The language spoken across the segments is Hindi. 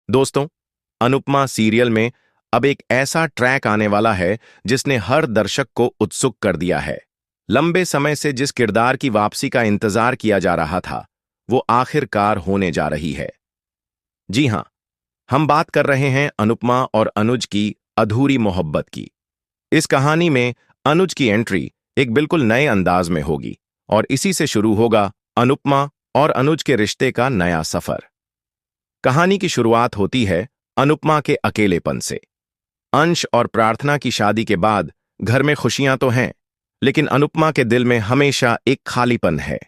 दोस्तों, अनुपमा सीरियल में अब एक ऐसा ट्रैक आने वाला है जिसने हर दर्शक को उत्सुक कर दिया है। लंबे समय से जिस किरदार की वापसी का इंतजार किया जा रहा था, वो आखिरकार होने जा रही है। जी हां, हम बात कर रहे हैं अनुपमा और अनुज की अधूरी मोहब्बत की। इस कहानी में अनुज की एंट्री एक बिल्कुल नए अंदाज में होगी और इसी से शुरू होगा अनुपमा और अनुज के रिश्ते का नया सफर। कहानी की शुरुआत होती है अनुपमा के अकेलेपन से। अंश और प्रार्थना की शादी के बाद घर में खुशियां तो हैं, लेकिन अनुपमा के दिल में हमेशा एक खालीपन है।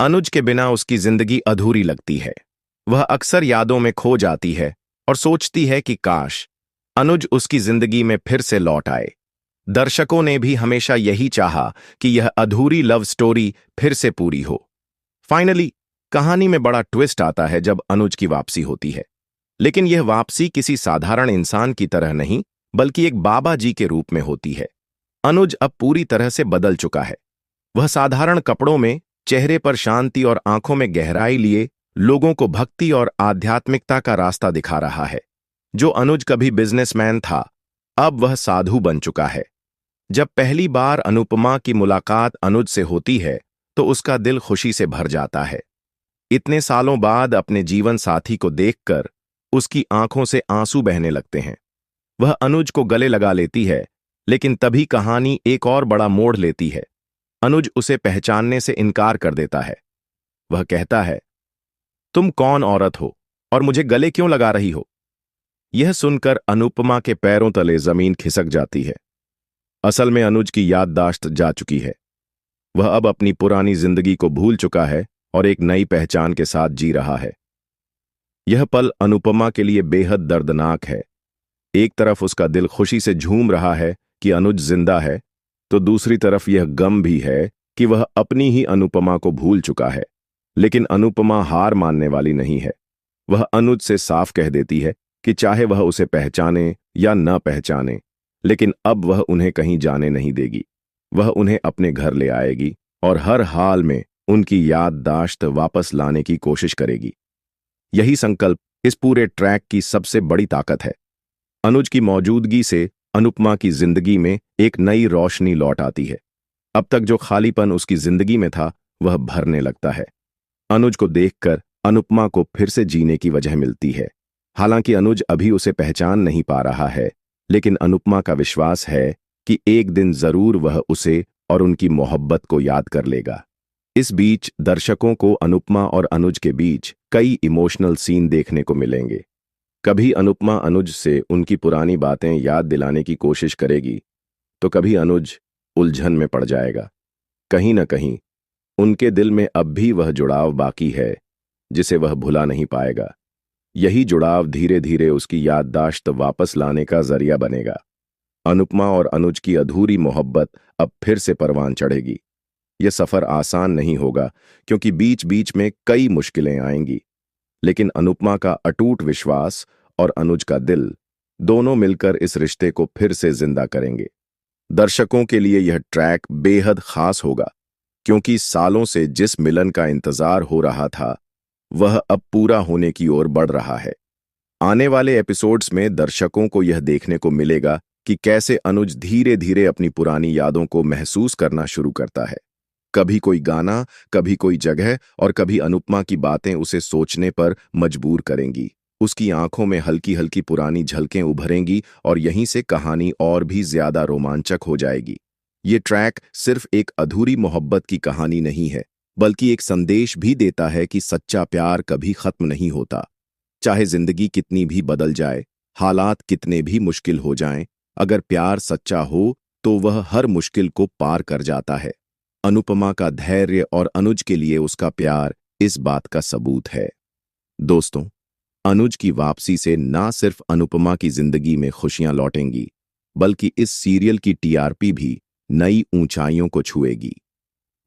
अनुज के बिना उसकी जिंदगी अधूरी लगती है। वह अक्सर यादों में खो जाती है और सोचती है कि काश अनुज उसकी जिंदगी में फिर से लौट आए। दर्शकों ने भी हमेशा यही चाहा कि यह अधूरी लव स्टोरी फिर से पूरी हो। फाइनली कहानी में बड़ा ट्विस्ट आता है जब अनुज की वापसी होती है। लेकिन यह वापसी किसी साधारण इंसान की तरह नहीं, बल्कि एक बाबा जी के रूप में होती है। अनुज अब पूरी तरह से बदल चुका है। वह साधारण कपड़ों में, चेहरे पर शांति और आंखों में गहराई लिए लोगों को भक्ति और आध्यात्मिकता का रास्ता दिखा रहा है। जो अनुज कभी बिजनेसमैन था, अब वह साधु बन चुका है। जब पहली बार अनुपमा की मुलाकात अनुज से होती है, तो उसका दिल खुशी से भर जाता है। इतने सालों बाद अपने जीवन साथी को देखकर उसकी आंखों से आंसू बहने लगते हैं। वह अनुज को गले लगा लेती है, लेकिन तभी कहानी एक और बड़ा मोड़ लेती है। अनुज उसे पहचानने से इनकार कर देता है। वह कहता है, तुम कौन औरत हो और मुझे गले क्यों लगा रही हो? यह सुनकर अनुपमा के पैरों तले जमीन खिसक जाती है। असल में अनुज की याददाश्त जा चुकी है। वह अब अपनी पुरानी जिंदगी को भूल चुका है और एक नई पहचान के साथ जी रहा है। यह पल अनुपमा के लिए बेहद दर्दनाक है। एक तरफ उसका दिल खुशी से झूम रहा है कि अनुज जिंदा है, तो दूसरी तरफ यह गम भी है कि वह अपनी ही अनुपमा को भूल चुका है। लेकिन अनुपमा हार मानने वाली नहीं है। वह अनुज से साफ कह देती है कि चाहे वह उसे पहचाने या न पहचाने, लेकिन अब वह उन्हें कहीं जाने नहीं देगी। वह उन्हें अपने घर ले आएगी और हर हाल में उनकी याददाश्त वापस लाने की कोशिश करेगी। यही संकल्प इस पूरे ट्रैक की सबसे बड़ी ताकत है। अनुज की मौजूदगी से अनुपमा की जिंदगी में एक नई रोशनी लौट आती है। अब तक जो खालीपन उसकी जिंदगी में था, वह भरने लगता है। अनुज को देखकर अनुपमा को फिर से जीने की वजह मिलती है। हालांकि अनुज अभी उसे पहचान नहीं पा रहा है, लेकिन अनुपमा का विश्वास है कि एक दिन जरूर वह उसे और उनकी मोहब्बत को याद कर लेगा। इस बीच दर्शकों को अनुपमा और अनुज के बीच कई इमोशनल सीन देखने को मिलेंगे। कभी अनुपमा अनुज से उनकी पुरानी बातें याद दिलाने की कोशिश करेगी, तो कभी अनुज उलझन में पड़ जाएगा। कहीं न कहीं उनके दिल में अब भी वह जुड़ाव बाकी है जिसे वह भुला नहीं पाएगा। यही जुड़ाव धीरे धीरे उसकी याददाश्त वापस लाने का जरिया बनेगा। अनुपमा और अनुज की अधूरी मोहब्बत अब फिर से परवान चढ़ेगी। यह सफर आसान नहीं होगा, क्योंकि बीच बीच में कई मुश्किलें आएंगी, लेकिन अनुपमा का अटूट विश्वास और अनुज का दिल दोनों मिलकर इस रिश्ते को फिर से जिंदा करेंगे। दर्शकों के लिए यह ट्रैक बेहद खास होगा, क्योंकि सालों से जिस मिलन का इंतजार हो रहा था, वह अब पूरा होने की ओर बढ़ रहा है। आने वाले एपिसोड्स में दर्शकों को यह देखने को मिलेगा कि कैसे अनुज धीरे धीरे अपनी पुरानी यादों को महसूस करना शुरू करता है। कभी कोई गाना, कभी कोई जगह और कभी अनुपमा की बातें उसे सोचने पर मजबूर करेंगी। उसकी आंखों में हल्की हल्की पुरानी झलकें उभरेंगी और यहीं से कहानी और भी ज्यादा रोमांचक हो जाएगी। ये ट्रैक सिर्फ एक अधूरी मोहब्बत की कहानी नहीं है, बल्कि एक संदेश भी देता है कि सच्चा प्यार कभी खत्म नहीं होता। चाहे जिंदगी कितनी भी बदल जाए, हालात कितने भी मुश्किल हो जाएं, अगर प्यार सच्चा हो तो वह हर मुश्किल को पार कर जाता है। अनुपमा का धैर्य और अनुज के लिए उसका प्यार इस बात का सबूत है। दोस्तों, अनुज की वापसी से ना सिर्फ अनुपमा की जिंदगी में खुशियां लौटेंगी, बल्कि इस सीरियल की टीआरपी भी नई ऊंचाइयों को छुएगी।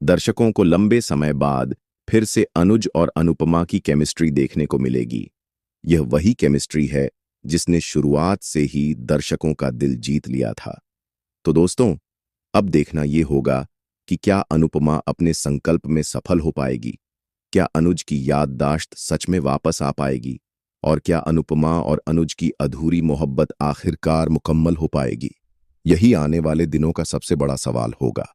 दर्शकों को लंबे समय बाद फिर से अनुज और अनुपमा की केमिस्ट्री देखने को मिलेगी। यह वही केमिस्ट्री है जिसने शुरुआत से ही दर्शकों का दिल जीत लिया था। तो दोस्तों, अब देखना यह होगा कि क्या अनुपमा अपने संकल्प में सफल हो पाएगी? क्या अनुज की याददाश्त सच में वापस आ पाएगी? और क्या अनुपमा और अनुज की अधूरी मोहब्बत आखिरकार मुकम्मल हो पाएगी? यही आने वाले दिनों का सबसे बड़ा सवाल होगा।